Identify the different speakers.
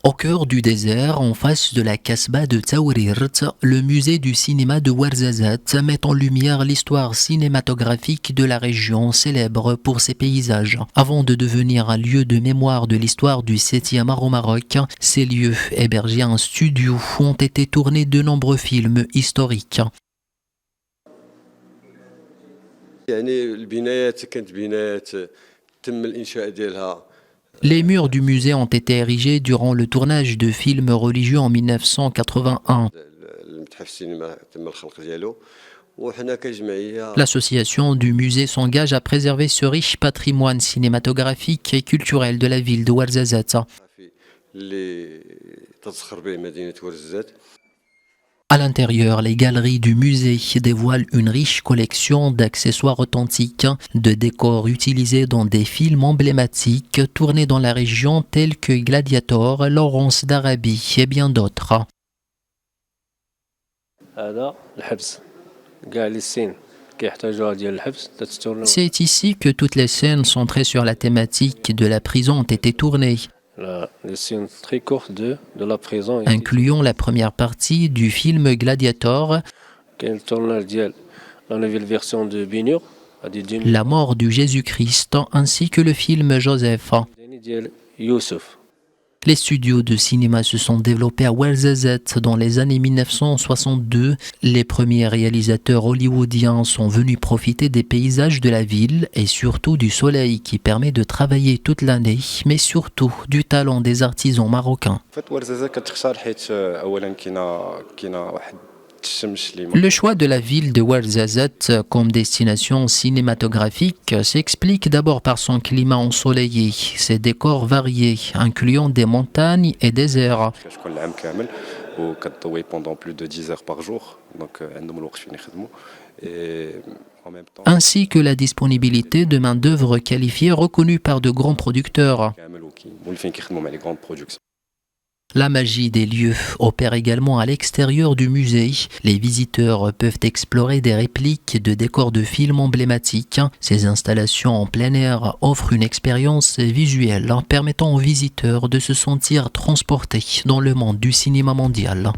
Speaker 1: Au cœur du désert, en face de la Kasbah de Taourirt, le musée du cinéma de Ouarzazate met en lumière l'histoire cinématographique de la région célèbre pour ses paysages. Avant de devenir un lieu de mémoire de l'histoire du 7e art au Maroc, ces lieux, hébergés en studio, ont été tournés de nombreux films historiques. Les murs du musée ont été érigés durant le tournage de films religieux en 1981. L'association du musée s'engage à préserver ce riche patrimoine cinématographique et culturel de la ville de Ouarzazate. À l'intérieur, les galeries du musée dévoilent une riche collection d'accessoires authentiques, de décors utilisés dans des films emblématiques tournés dans la région tels que Gladiator, Lawrence d'Arabie et bien d'autres. C'est ici que toutes les scènes centrées sur la thématique de la prison ont été tournées.
Speaker 2: Les scènes très courtes de la prison,
Speaker 1: incluant la première partie du film Gladiator,
Speaker 2: la nouvelle version de Binur,
Speaker 1: la mort du Jésus-Christ, ainsi que le film Joseph. Les studios de cinéma se sont développés à Ouarzazate dans les années 1962. Les premiers réalisateurs hollywoodiens sont venus profiter des paysages de la ville et surtout du soleil qui permet de travailler toute l'année, mais surtout du talent des artisans marocains. Le choix de la ville de Ouarzazate comme destination cinématographique s'explique d'abord par son climat ensoleillé, ses décors variés, incluant des montagnes et des airs.
Speaker 2: pendant plus de 10 heures par jour.
Speaker 1: Ainsi que la disponibilité de main-d'œuvre qualifiée reconnue par de grands producteurs. La magie des lieux opère également à l'extérieur du musée. Les visiteurs peuvent explorer des répliques de décors de films emblématiques. Ces installations en plein air offrent une expérience visuelle permettant aux visiteurs de se sentir transportés dans le monde du cinéma mondial.